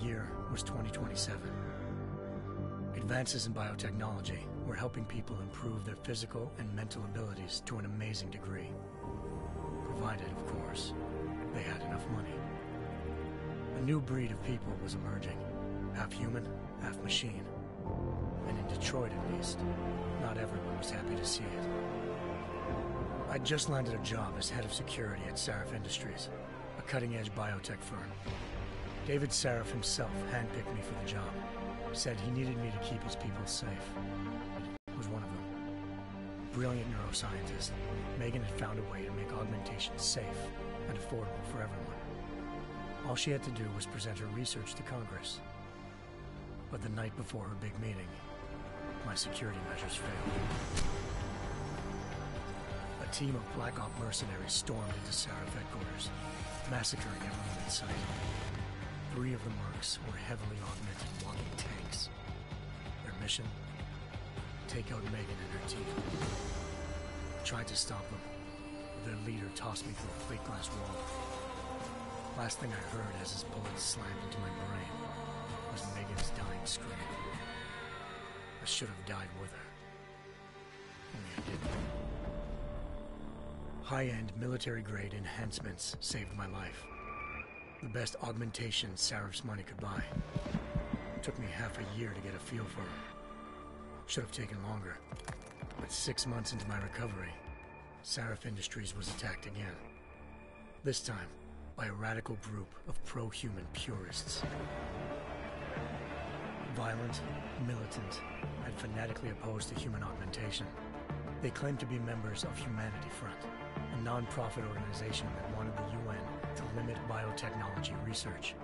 year was 2027. Advances in biotechnology were helping people improve their physical and mental abilities to an amazing degree. Provided, of course, they had enough money. A new breed of people was emerging, half human, half machine. And in Detroit, at least, not everyone was happy to see it. I'd just landed a job as head of security at Sarif Industries, a cutting-edge biotech firm. David Sarif himself handpicked me for the job, said he needed me to keep his people safe. I was one of them. Brilliant neuroscientist, Megan had found a way to make augmentation safe and affordable for everyone. All she had to do was present her research to Congress. But the night before her big meeting, my security measures failed. A team of Black Op mercenaries stormed into Sarif headquarters, massacring everyone in sight. 3 of the mercs were heavily augmented walking tanks. Their mission? Take out Megan and her team. I tried to stop them, but their leader tossed me through a plate glass wall. Last thing I heard as his bullets slammed into my brain was Megan's dying scream. I should have died with her. Only I didn't. High-end military-grade enhancements saved my life. The best augmentation Sarif's money could buy. It took me half a year to get a feel for her. Should have taken longer. But 6 months into my recovery, Sarif Industries was attacked again. This time, by a radical group of pro-human purists. Violent, militant, and fanatically opposed to human augmentation. They claimed to be members of Humanity Front, a non-profit organization that wanted the UN to limit biotechnology research.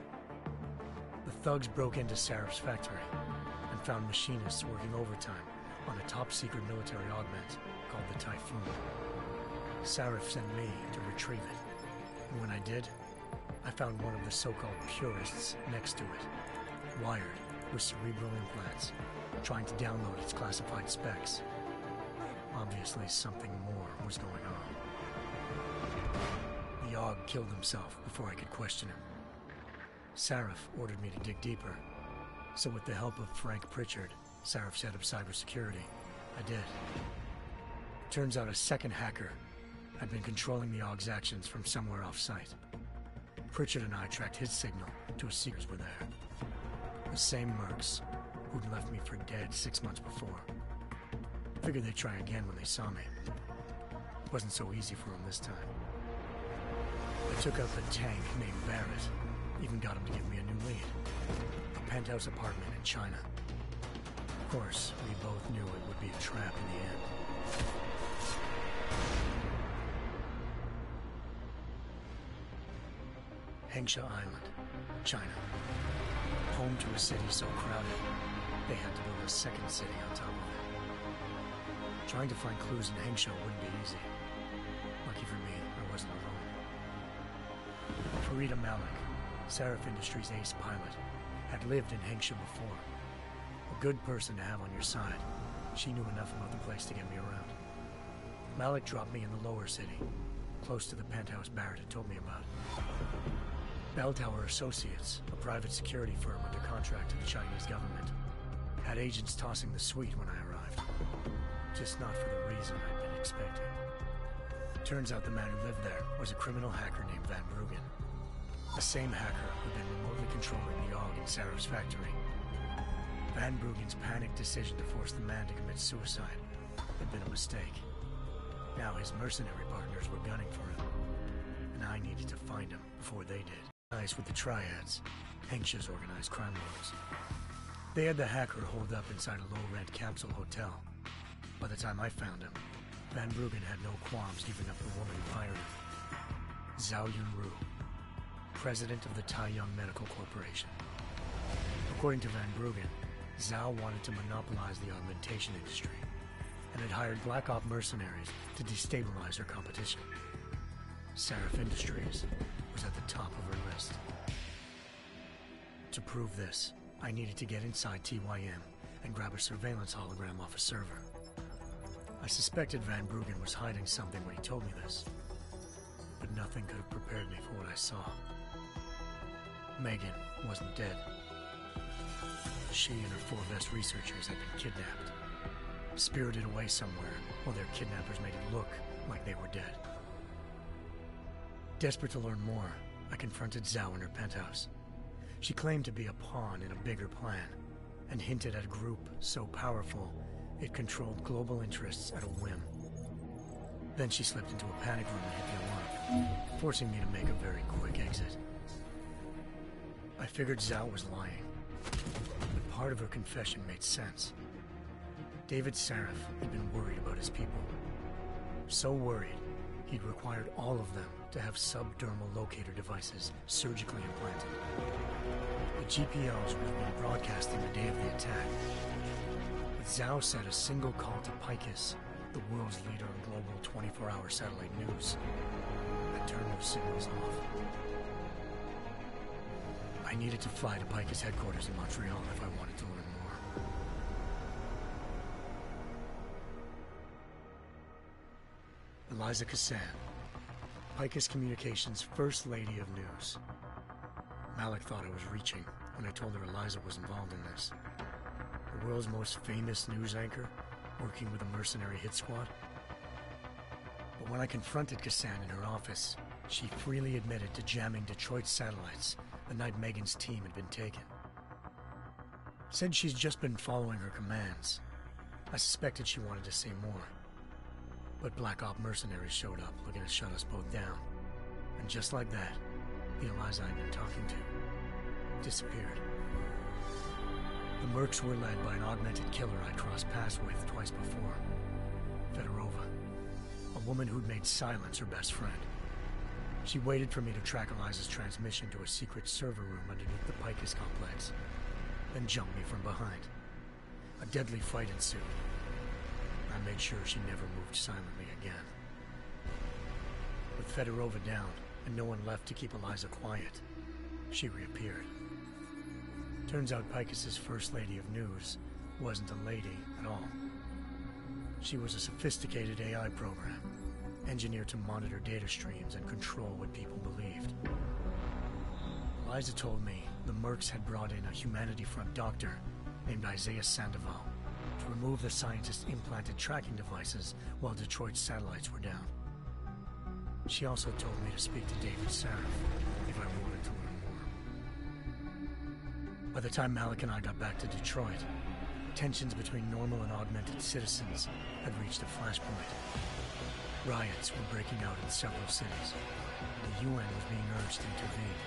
The thugs broke into Sarif's factory and found machinists working overtime on a top-secret military augment called the Typhoon. Sarif sent me to retrieve it, and when I did, I found one of the so-called purists next to it, wired with cerebral implants, trying to download its classified specs. Obviously, something more was going on. The AUG killed himself before I could question him. Sarif ordered me to dig deeper, so with the help of Frank Pritchard, Sarif's head of cybersecurity, I did. Turns out a second hacker had been controlling the AUG's actions from somewhere off-site. Pritchard and I tracked his signal to a secret were there. The same mercs who'd left me for dead 6 months before. Figured they'd try again when they saw me. It wasn't so easy for them this time. I took out the tank named Barrett, even got him to give me a new lead. A penthouse apartment in China. Of course, we both knew it would be a trap in the end. Hengsha Island, China. Home to a city so crowded, they had to build a second city on top of it. Trying to find clues in Hengsha wouldn't be easy. Lucky for me, I wasn't alone. Farida Malik, Sarif Industries' ace pilot, had lived in Hengsha before. A good person to have on your side. She knew enough about the place to get me around. Malik dropped me in the lower city, close to the penthouse Barrett had told me about. Bell Tower Associates, a private security firm under contract to the Chinese government, had agents tossing the suite when I arrived. Just not for the reason I'd been expecting. Turns out the man who lived there was a criminal hacker named Van Bruggen. The same hacker who'd been remotely controlling the AUG in Sarif's factory. Van Bruggen's panicked decision to force the man to commit suicide had been a mistake. Now his mercenary partners were gunning for him, and I needed to find him before they did. Nice with the triads, Hengsha's organized crime lords. They had the hacker holed up inside a low-rent capsule hotel. By the time I found him, Van Bruggen had no qualms giving up the woman who hired him. Zhao Yunru, president of the Taiyang Medical Corporation. According to Van Bruggen, Zhao wanted to monopolize the augmentation industry and had hired Black Op mercenaries to destabilize her competition. Sarif Industries was at the top of her list. To prove this, I needed to get inside TYM and grab a surveillance hologram off a server. I suspected Van Bruggen was hiding something when he told me this, but nothing could have prepared me for what I saw. Megan wasn't dead. She and her 4 best researchers had been kidnapped, spirited away somewhere while their kidnappers made it look like they were dead. Desperate to learn more, I confronted Zhao in her penthouse. She claimed to be a pawn in a bigger plan, and hinted at a group so powerful it controlled global interests at a whim. Then she slipped into a panic room and hit the alarm, forcing me to make a very quick exit. I figured Zhao was lying, but part of her confession made sense. David Sarif had been worried about his people. So worried, he'd required all of them to have subdermal locator devices surgically implanted. The GPOs would have been broadcasting the day of the attack. But Zhao said a single call to Picus, the world's leader in global 24-hour satellite news, had turned those signals off. I needed to fly to Picus headquarters in Montreal if I wanted to learn more. Eliza Cassan, Picus Communications' First Lady of News. Malik thought I was reaching when I told her Eliza was involved in this. The world's most famous news anchor, working with a mercenary hit squad. But when I confronted Cassan in her office, she freely admitted to jamming Detroit's satellites the night Megan's team had been taken. Said she's just been following her commands. I suspected she wanted to say more. But Black Op mercenaries showed up looking to shut us both down. And just like that, the Eliza I'd been talking to disappeared. The Mercs were led by an augmented killer I'd crossed paths with twice before, Fedorova, a woman who'd made silence her best friend. She waited for me to track Eliza's transmission to a secret server room underneath the Picus complex, then jumped me from behind. A deadly fight ensued. I made sure she never moved silently again. With Fedorova down and no one left to keep Eliza quiet, she reappeared. Turns out Picus's First Lady of News wasn't a lady at all. She was a sophisticated AI program, engineered to monitor data streams and control what people believed. Eliza told me the Mercs had brought in a Humanity Front doctor named Isaiah Sandoval to remove the scientist's implanted tracking devices while Detroit's satellites were down. She also told me to speak to David Sarif if I wanted to learn more. By the time Malik and I got back to Detroit, tensions between normal and augmented citizens had reached a flashpoint. Riots were breaking out in several cities. The UN was being urged to intervene.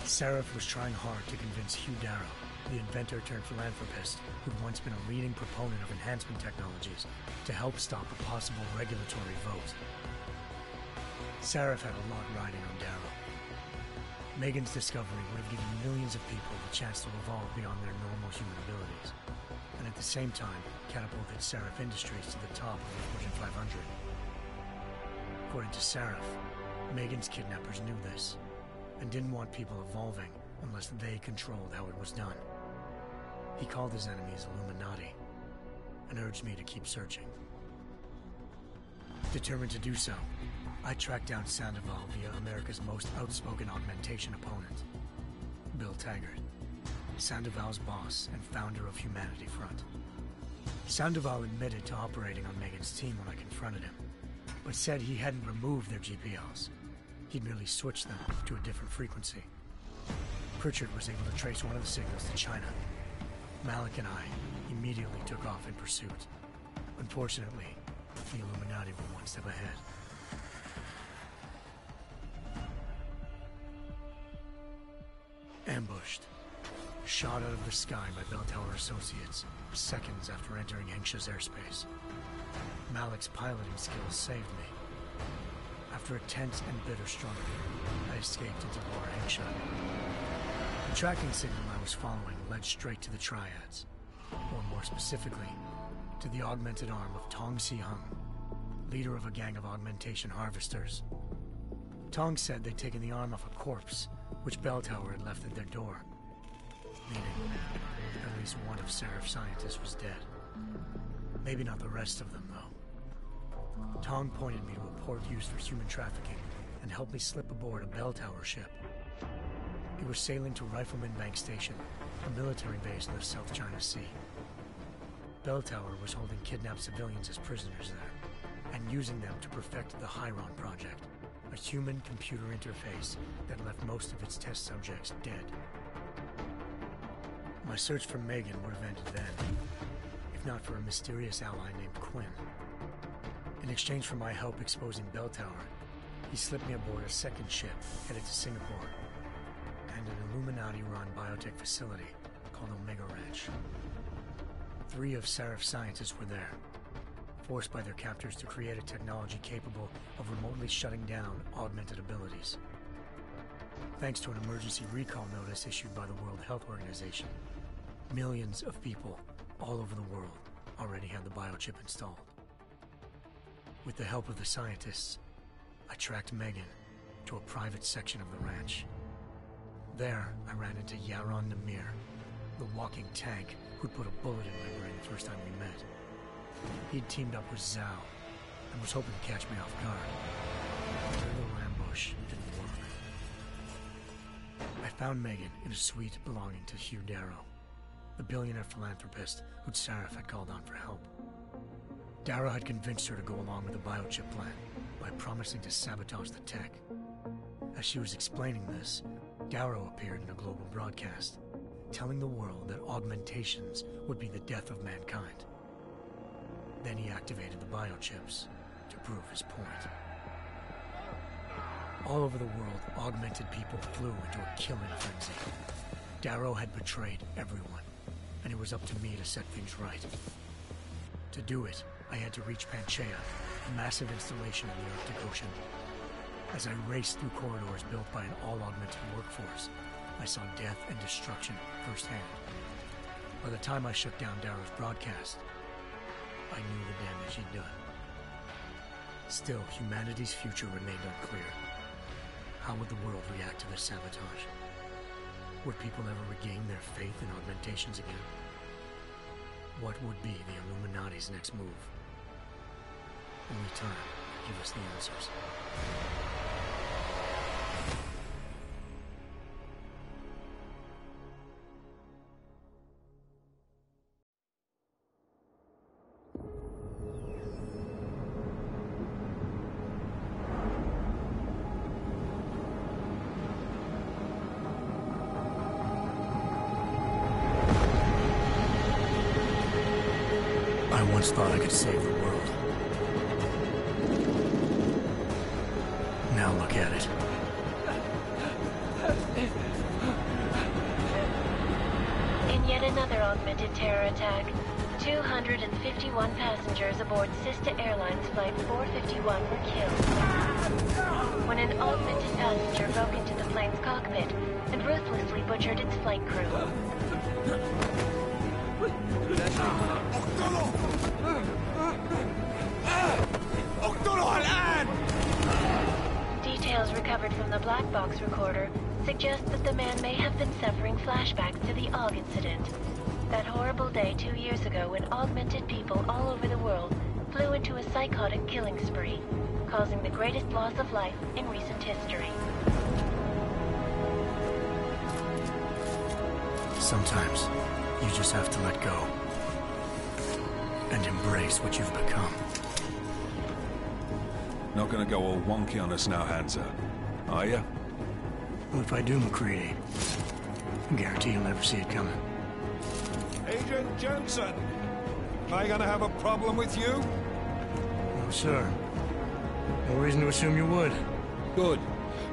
Sarif was trying hard to convince Hugh Darrow, the inventor turned philanthropist who'd once been a leading proponent of enhancement technologies, to help stop a possible regulatory vote. Sarif had a lot riding on Darrow. Megan's discovery would have given millions of people the chance to evolve beyond their normal human abilities, and at the same time catapulted Sarif Industries to the top of the Fortune 500. According to Sarif, Megan's kidnappers knew this, and didn't want people evolving unless they controlled how it was done. He called his enemies Illuminati, and urged me to keep searching. Determined to do so, I tracked down Sandoval via America's most outspoken augmentation opponent, Bill Taggart, Sandoval's boss and founder of Humanity Front. Sandoval admitted to operating on Megan's team when I confronted him, but said he hadn't removed their GPLs. He'd merely switched them to a different frequency. Pritchard was able to trace one of the signals to China. Malik and I immediately took off in pursuit. Unfortunately, the Illuminati were one step ahead. Ambushed. Shot out of the sky by Bell Tower Associates, seconds after entering Hengsha's airspace. Malik's piloting skills saved me. After a tense and bitter struggle, I escaped into Lower Hengsha. The tracking signal I was following led straight to the Triads, or more specifically, to the augmented arm of Tong Si-hung, leader of a gang of augmentation harvesters. Tong said they'd taken the arm off a corpse, which Bell Tower had left at their door, meaning at least one of Sarif's scientists was dead. Maybe not the rest of them, though. Tong pointed me to a port used for human trafficking and helped me slip aboard a Bell Tower ship. He was sailing to Rifleman Bank Station, a military base in the South China Sea. Bell Tower was holding kidnapped civilians as prisoners there, and using them to perfect the Chiron Project, a human-computer interface that left most of its test subjects dead. My search for Megan would have ended then, if not for a mysterious ally named Quinn. In exchange for my help exposing Bell Tower, he slipped me aboard a second ship headed to Singapore and an Illuminati-run biotech facility called Omega Ranch. 3 of Serif's scientists were there, forced by their captors to create a technology capable of remotely shutting down augmented abilities. Thanks to an emergency recall notice issued by the World Health Organization, millions of people all over the world already had the biochip installed. With the help of the scientists, I tracked Megan to a private section of the ranch. There, I ran into Yaron Namir, the walking tank who'd put a bullet in my brain the first time we met. He'd teamed up with Zhao and was hoping to catch me off guard. Their little ambush didn't work. I found Megan in a suite belonging to Hugh Darrow, the billionaire philanthropist who'd Sarif had called on for help. Darrow had convinced her to go along with the biochip plan by promising to sabotage the tech. As she was explaining this, Darrow appeared in a global broadcast, telling the world that augmentations would be the death of mankind. Then he activated the biochips to prove his point. All over the world, augmented people flew into a killing frenzy. Darrow had betrayed everyone, and it was up to me to set things right. To do it, I had to reach Panchaea, a massive installation in the Arctic Ocean. As I raced through corridors built by an all-augmented workforce, I saw death and destruction firsthand. By the time I shut down Darrow's broadcast, I knew the damage he'd done. Still, humanity's future remained unclear. How would the world react to this sabotage? Would people ever regain their faith in augmentations again? What would be the Illuminati's next move? Only time will give us the answers. I once thought I could save the world. Now look at it. In yet another augmented terror attack, 251 passengers aboard Sister Airlines Flight 451 were killed when an augmented passenger broke into the plane's cockpit and ruthlessly butchered its flight crew. Details recovered from the black box recorder suggest that the man may have been suffering flashbacks to the AUG incident. That horrible day 2 years ago when augmented people all over the world flew into a psychotic killing spree, causing the greatest loss of life in recent history. Sometimes, you just have to let go. And embrace what you've become. Not gonna go all wonky on us now, Hansa, are you? Well, if I do, McCready, I guarantee you'll never see it coming. Agent Jensen! Am I gonna have a problem with you? No, sir. No reason to assume you would. Good.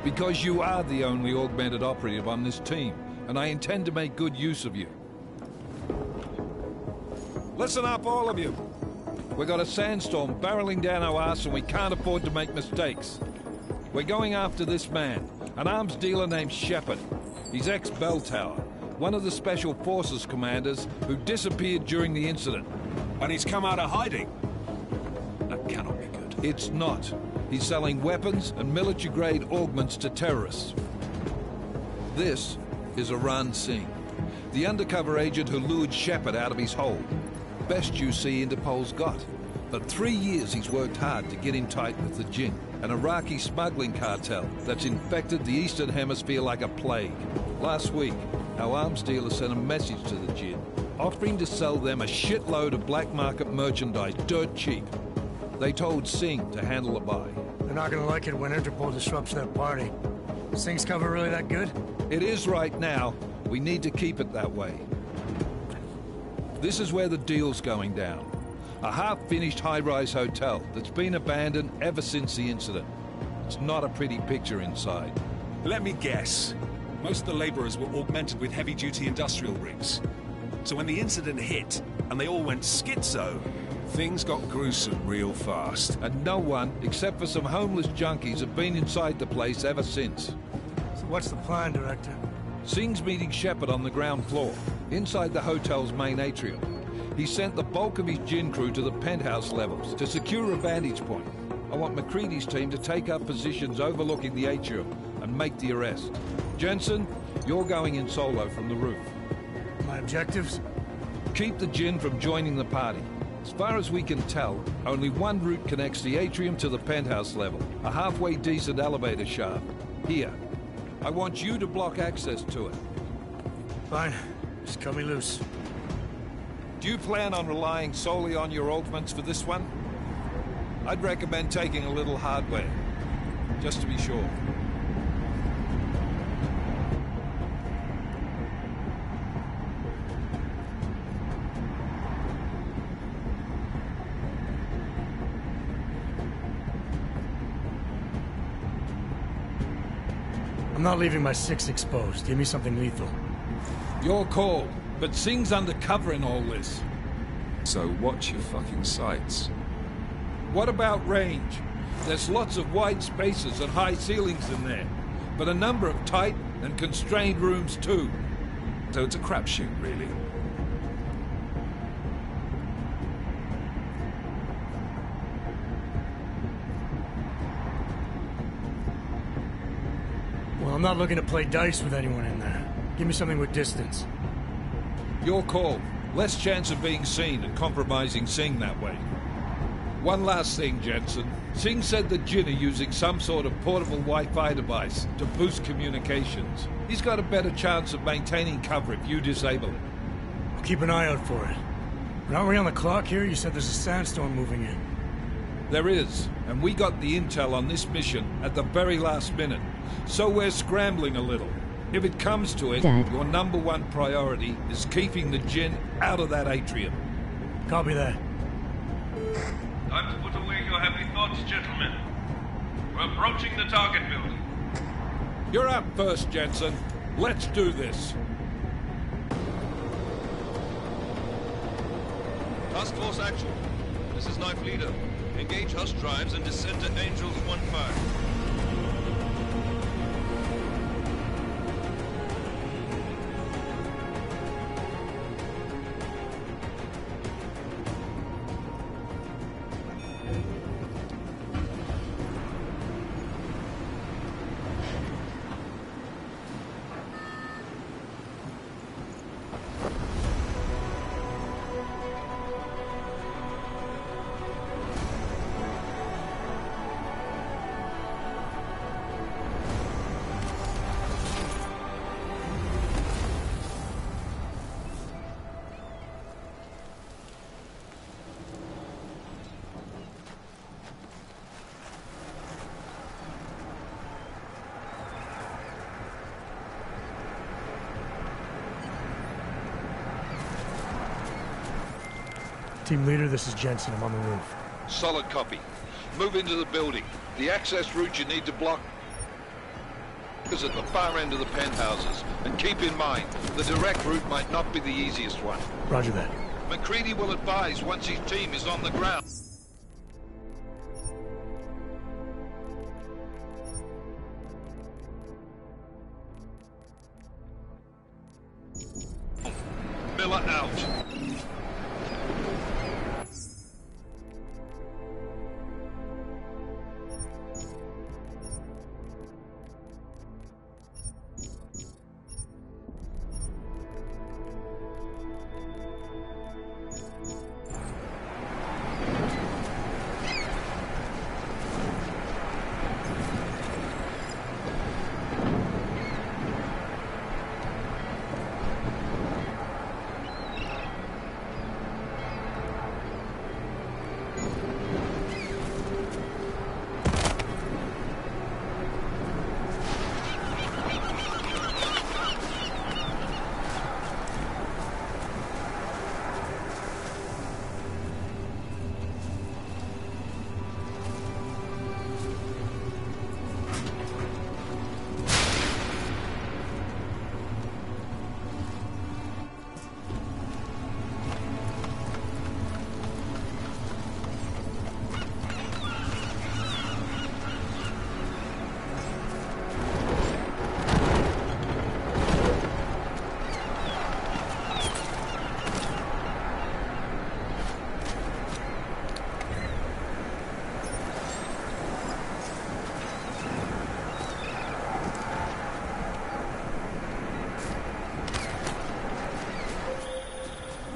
Because you are the only augmented operative on this team, and I intend to make good use of you. Listen up, all of you. We got a sandstorm barreling down our arse and we can't afford to make mistakes. We're going after this man, an arms dealer named Shepard. He's ex-Bell Tower, one of the Special Forces commanders who disappeared during the incident. And he's come out of hiding. That cannot be good. It's not. He's selling weapons and military-grade augments to terrorists. This is Iran Singh, the undercover agent who lured Shepard out of his hole. Best you see Interpol's got. For 3 years he's worked hard to get in tight with the Jinn, an Iraqi smuggling cartel that's infected the Eastern Hemisphere like a plague. Last week, our arms dealer sent a message to the Jinn, offering to sell them a shitload of black market merchandise dirt cheap. They told Singh to handle the buy. They're not gonna like it when Interpol disrupts their party. Is Singh's cover really that good? It is right now. We need to keep it that way. This is where the deal's going down. A half-finished high-rise hotel that's been abandoned ever since the incident. It's not a pretty picture inside. Let me guess. Most of the laborers were augmented with heavy-duty industrial rigs. So when the incident hit, and they all went schizo, things got gruesome real fast. And no one, except for some homeless junkies, have been inside the place ever since. So what's the plan, Director? Singh's meeting Shepard on the ground floor, inside the hotel's main atrium. He sent the bulk of his Jinn crew to the penthouse levels to secure a vantage point. I want McCready's team to take up positions overlooking the atrium and make the arrest. Jensen, you're going in solo from the roof. My objectives? Keep the Jinn from joining the party. As far as we can tell, only one route connects the atrium to the penthouse level, a halfway decent elevator shaft. Here. I want you to block access to it. Fine. Just cut me loose. Do you plan on relying solely on your augments for this one? I'd recommend taking a little hardware, just to be sure. I'm not leaving my 6 exposed. Give me something lethal. Your call, but Singh's undercover in all this. So watch your fucking sights. What about range? There's lots of wide spaces and high ceilings in there, but a number of tight and constrained rooms too. So it's a crapshoot, really. Well, I'm not looking to play dice with anyone in there. Give me something with distance. Your call. Less chance of being seen and compromising Singh that way. One last thing, Jensen. Singh said the Jinn are using some sort of portable Wi-Fi device to boost communications. He's got a better chance of maintaining cover if you disable it. I'll keep an eye out for it. But aren't we on the clock here? You said there's a sandstorm moving in. There is, and we got the intel on this mission at the very last minute. So we're scrambling a little. If it comes to it, your number one priority is keeping the Jinn out of that atrium. Copy that. Time to put away your heavy thoughts, gentlemen. We're approaching the target building. You're up first, Jensen. Let's do this. Task Force action. This is Knife Leader. Engage Hush drives and descend to Angels 1-5. Team leader, this is Jensen. I'm on the roof. Solid copy. Move into the building. The access route you need to block is at the far end of the penthouses. And keep in mind, the direct route might not be the easiest one. Roger that. McCready will advise once his team is on the ground. Miller out.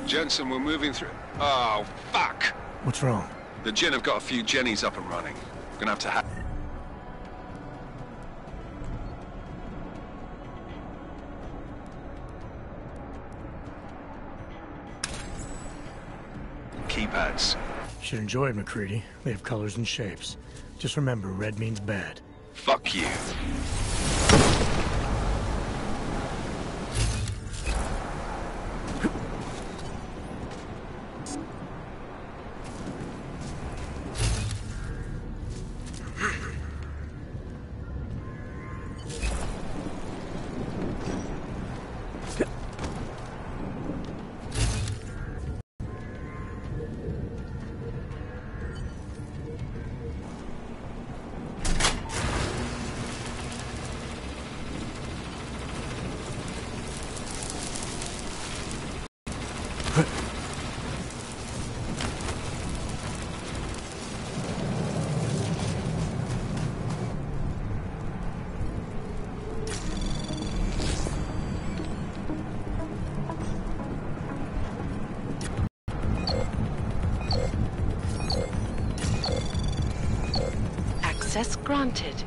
Jensen, we're moving through... Oh, fuck! What's wrong? The Jinn have got a few Jennies up and running. Gonna have to keypads. Should enjoy it, McCready. They have colors and shapes. Just remember, red means bad. Fuck you. Access granted.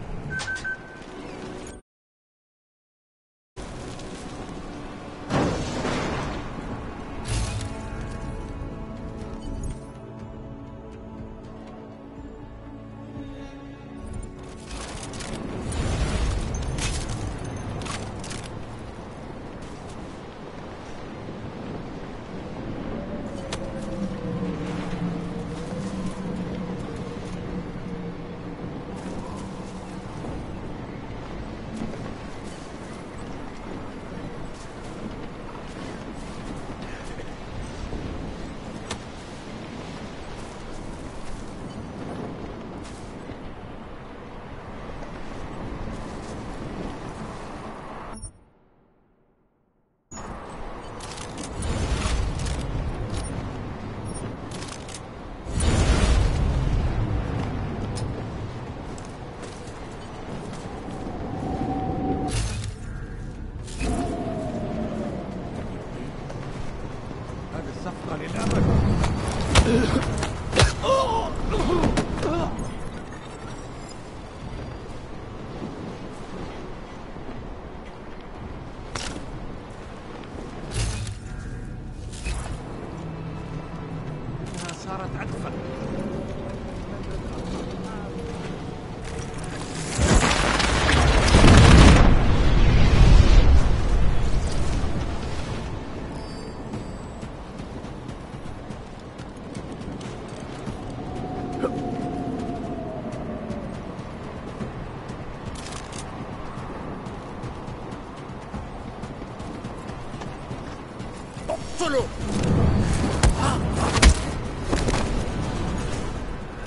اقتلوا.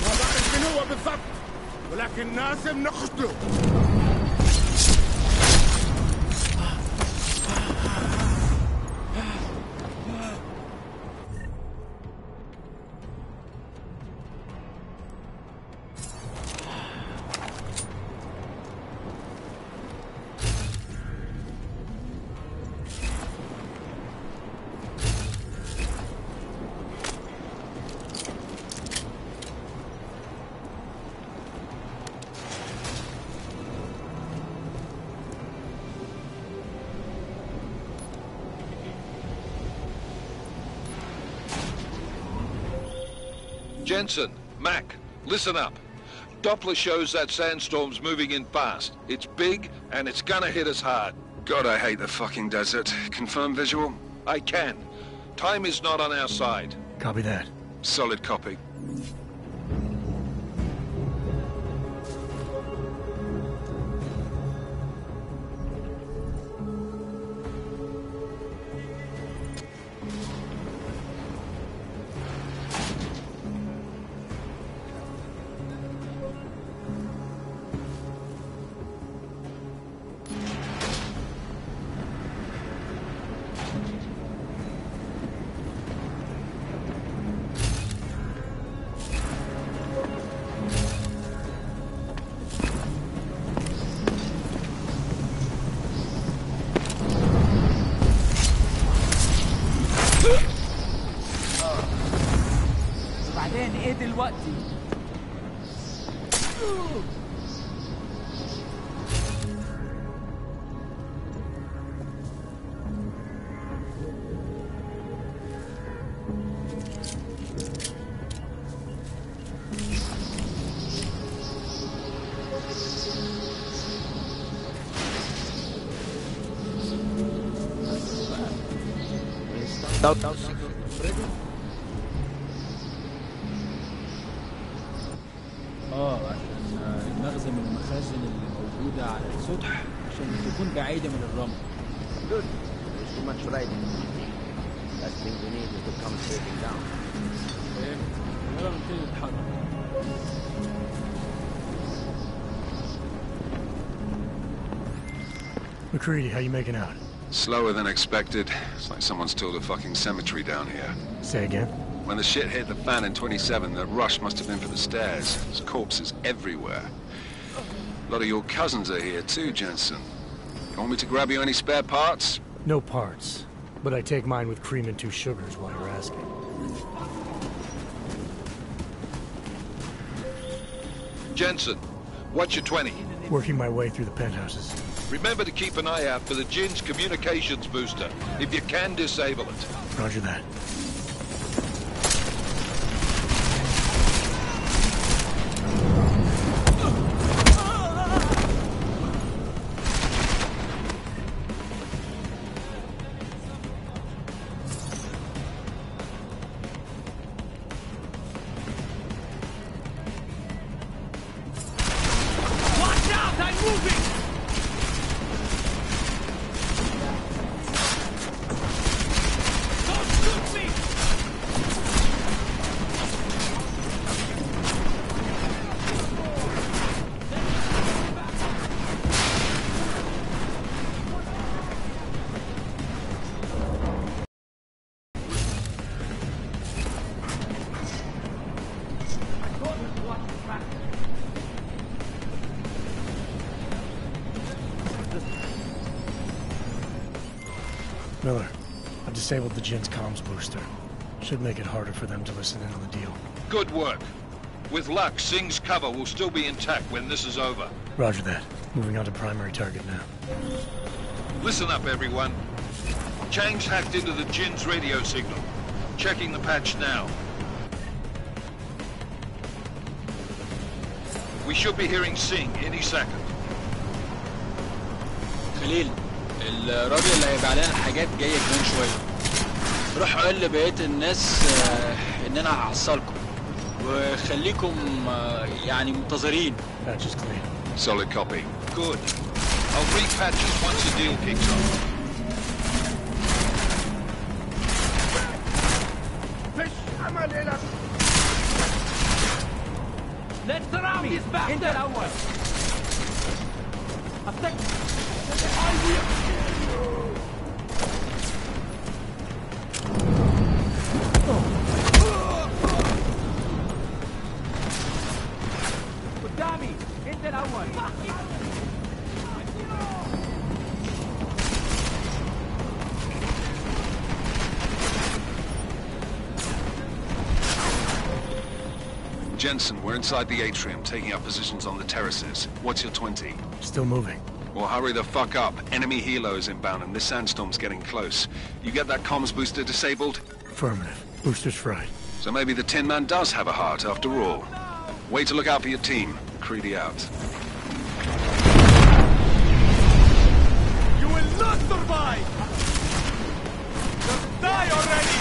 ما بعرف من هو بالضبط، ولكن لازم نقتله. Jensen, Mac, listen up. Doppler shows that sandstorm's moving in fast. It's big, and it's gonna hit us hard. God, I hate the fucking desert. Confirm visual? I can. Time is not on our side. Copy that. Solid copy. دلوقتي. عشان المخزن من المخازن اللي موجودة على السطح عشان تكون بعيدة من الرمل. Good. There's too much riding. Last thing we need is to come sailing down. يلا نبتدي نتحرك. McCready, how you making out? Slower than expected. It's like someone's tilled a fucking cemetery down here. Say again? When the shit hit the fan in 27, the rush must have been for the stairs. There's corpses everywhere. A lot of your cousins are here too, Jensen. You want me to grab you any spare parts? No parts. But I take mine with cream and 2 sugars while you're asking. Jensen, what's your 20? Working my way through the penthouses. Remember to keep an eye out for the Jinn's communications booster. If you can, disable it. Roger that. Miller, I've disabled the Jinn's comms booster. Should make it harder for them to listen in on the deal. Good work. With luck, Singh's cover will still be intact when this is over. Roger that. Moving on to primary target now. Listen up, everyone. Chang's hacked into the Jinn's radio signal. Checking the patch now. We should be hearing Singh any second. خليل، الراجل اللي هيبقى علينا الحاجات جايه كمان شويه. روح قول لبقيه الناس ان انا هحصلكم وخليكم يعني منتظرين. Patch is clear. Solid copy. Good. I'll repatch it once the deal kicks off. Let's surround this back. انت الاول. قدامي انت الاول. Jensen, we're inside the atrium, taking up positions on the terraces. What's your 20? Still moving. Well, hurry the fuck up. Enemy helo is inbound and this sandstorm's getting close. You get that comms booster disabled? Affirmative. Booster's fried. So maybe the Tin Man does have a heart after all. Way to look out for your team. Creedy out. You will not survive! Just die already!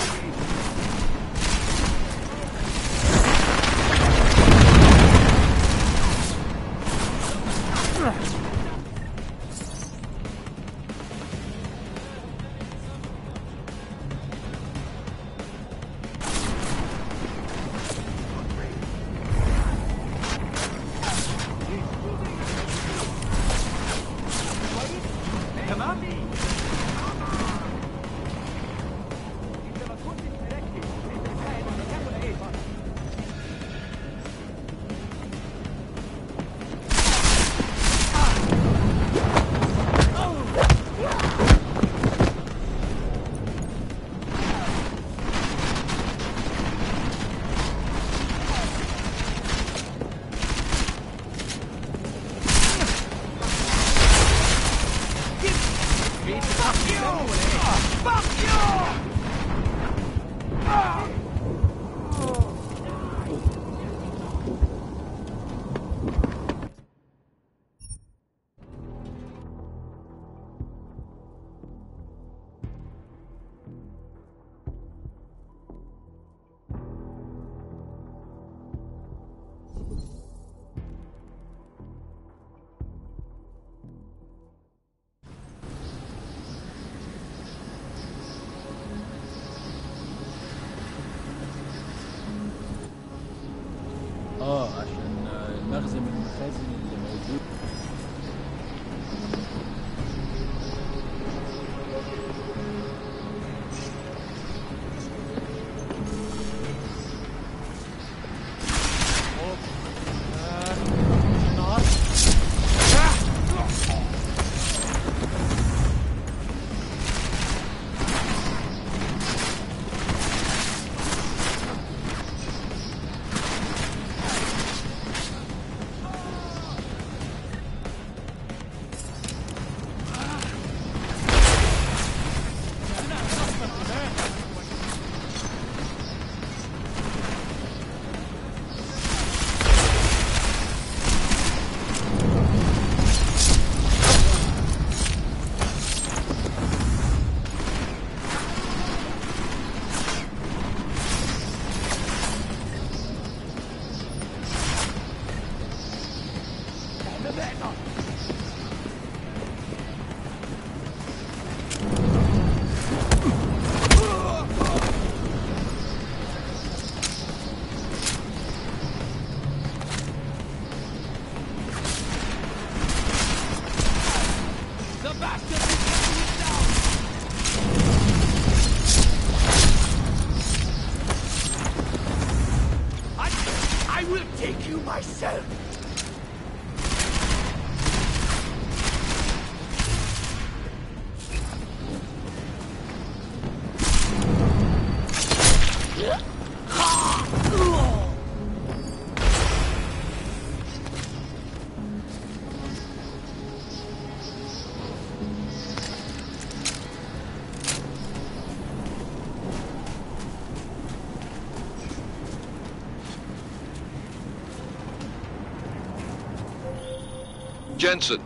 Jensen,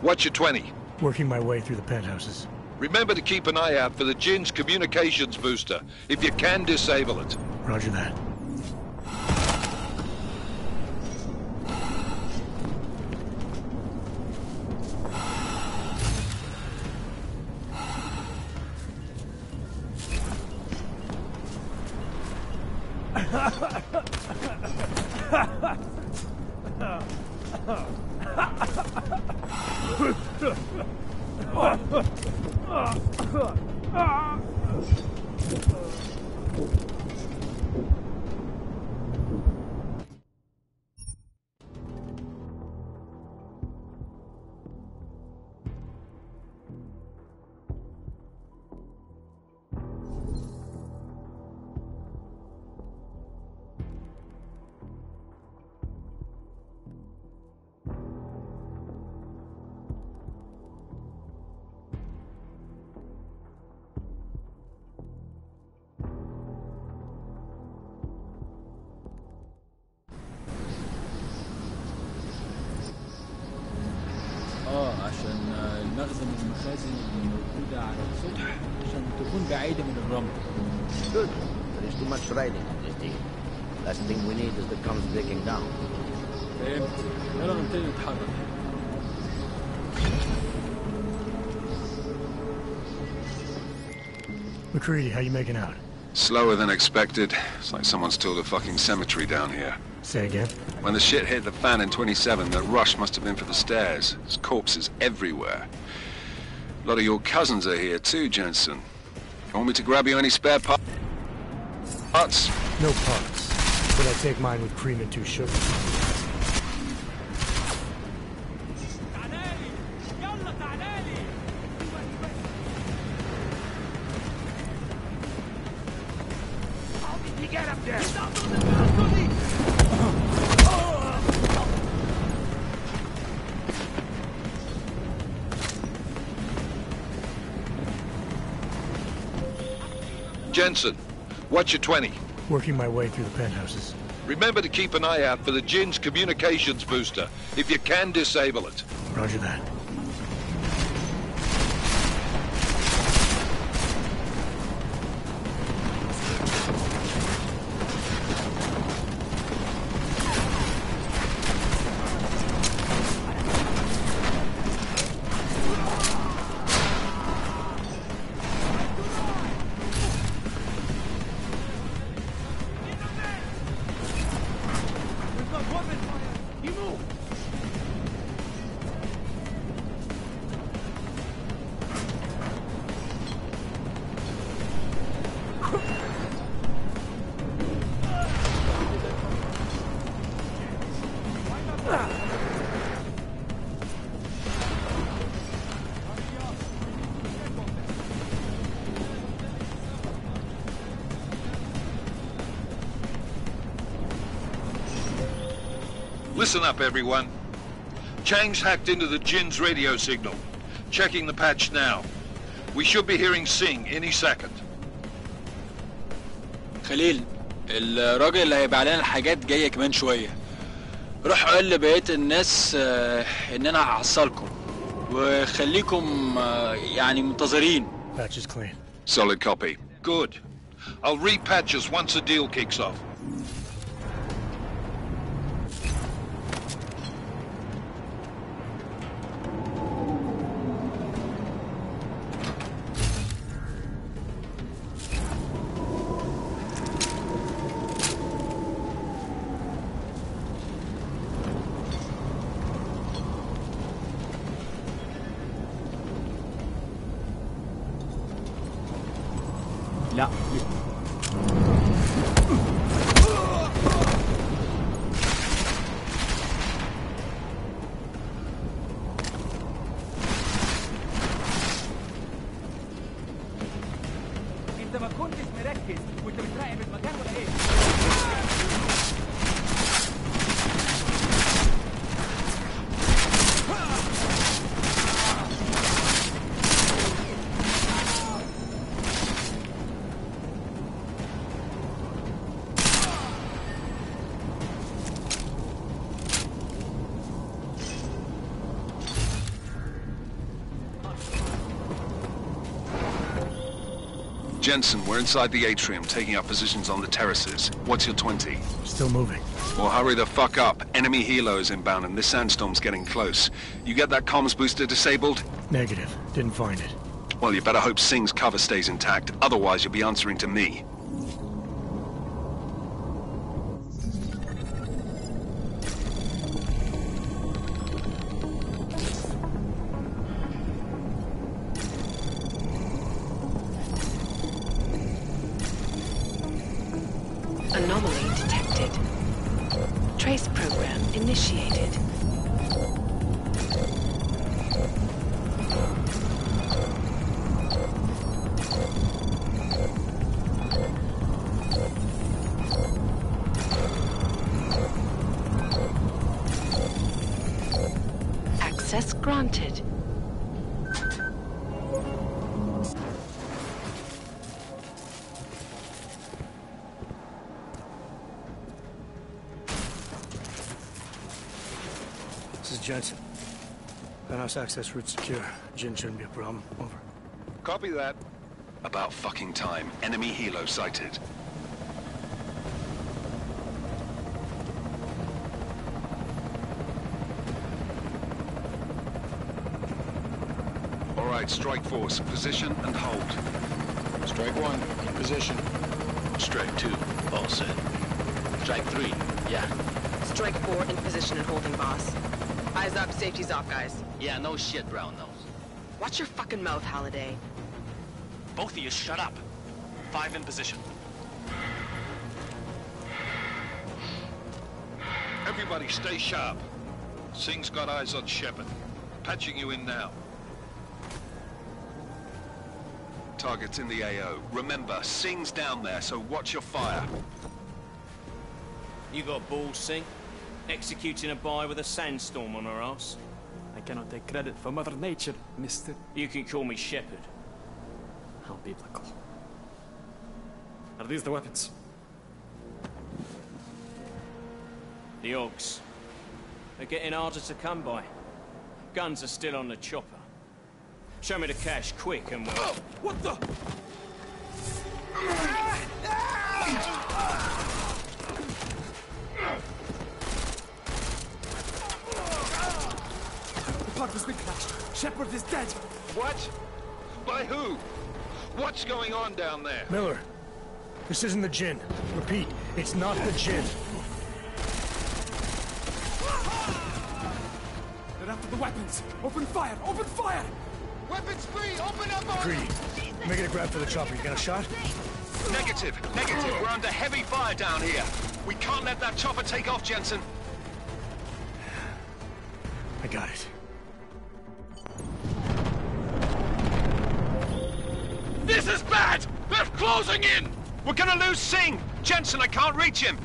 what's your 20? Working my way through the penthouses. Remember to keep an eye out for the Jinn's communications booster. If you can, disable it. Roger that. عشان المخزن والمخازن اللي موجودة على السطح عشان تكون بعيدة من الرمل. Good. There is too much riding on this thing. Last thing we need is the comms breaking down. فهمت. يلا نبتدي نتحرك. McCready, how you making out? Slower than expected. It's like someone's tilled a fucking cemetery down here. Say again? When the shit hit the fan in 27, the rush must have been for the stairs. There's corpses everywhere. A lot of your cousins are here too, Jensen. You want me to grab you any spare parts? No parts. But I take mine with cream and 2 sugar. Get up there! Jensen, what's your 20? Working my way through the penthouses. Remember to keep an eye out for the Jinn's communications booster. If you can, disable it. Roger that. Listen up, everyone. Chang's hacked into the Jinn's radio signal. Checking the patch now. We should be hearing Singh any second. خليل، الراجل اللي هيبقى علينا الحاجات جاية كمان شوية. روح قول لبقية الناس إن أنا هحصلكم وخليكم يعني منتظرين. Patch is clean. Solid copy. Good. I'll repatch us once the deal kicks off. لا انت ما كنتش مركز وانت بتراقب المكان ولا ايه؟ Jensen, we're inside the atrium, taking up positions on the terraces. What's your 20? Still moving. Well, hurry the fuck up. Enemy helo is inbound and this sandstorm's getting close. You get that comms booster disabled? Negative. Didn't find it. Well, you better hope Singh's cover stays intact. Otherwise, you'll be answering to me. Anomaly detected. Trace program initiated. Access granted. This is Jensen. Penthouse access route secure. Jin shouldn't be a problem. Over. Copy that. About fucking time. Enemy helo sighted. All right, strike force. Position and hold. Strike 1, in position. Strike 2, all set. Strike 3, yeah. Strike 4 in position and holding, boss. Eyes up, safety's off, guys. Yeah, no shit, brown nose. Watch your fucking mouth, Halliday. Both of you, shut up. 5 in position. Everybody stay sharp. Singh's got eyes on Shepard. Patching you in now. Target's in the AO. Remember, Singh's down there, so watch your fire. You got balls, Singh? Executing a buy with a sandstorm on her ass? I cannot take credit for Mother Nature, mister. You can call me Shepard. How biblical. Are these the weapons? The Ogs. They're getting harder to come by. Guns are still on the chopper. Show me the cash, quick, and we'll... Oh, what the? The part was clashed. Shepard is dead. What? By who? What's going on down there? Miller, this isn't the Jinn. Repeat, it's not the Jinn. They're after the weapons. Open fire! Open fire! Weapons free! Open up! Agreed. Making a grab for the chopper. You got a shot? Negative. Negative. We're under heavy fire down here. We can't let that chopper take off, Jensen. I got it. This is bad! They're closing in! We're gonna lose Singh! Jensen, I can't reach him!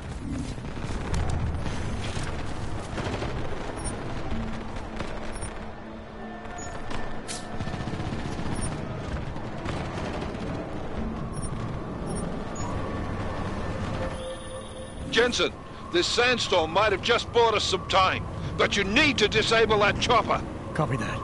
Jensen, this sandstorm might have just bought us some time, but you need to disable that chopper. Copy that.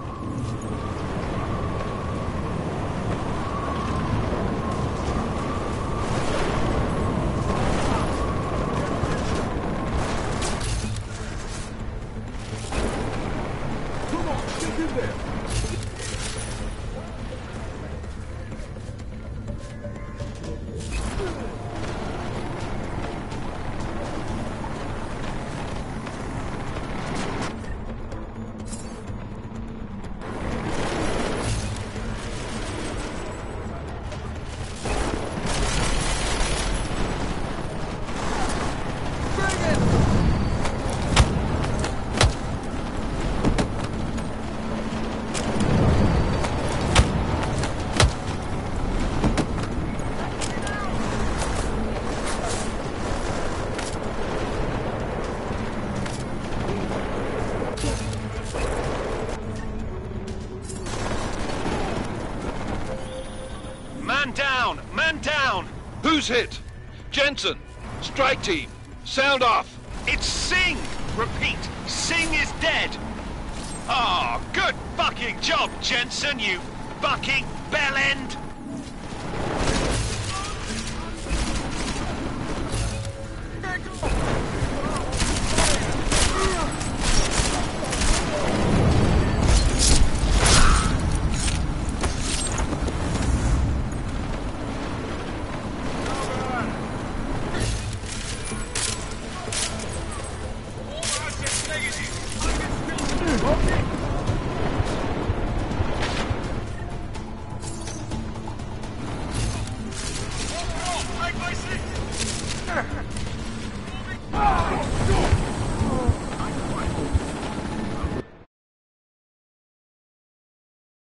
Come on, get in there! Man down! Man down! Who's hit? Jensen, strike team, sound off. It's Singh! Repeat, Singh is dead! Ah, oh, good fucking job, Jensen, you fucking bellend! Ah!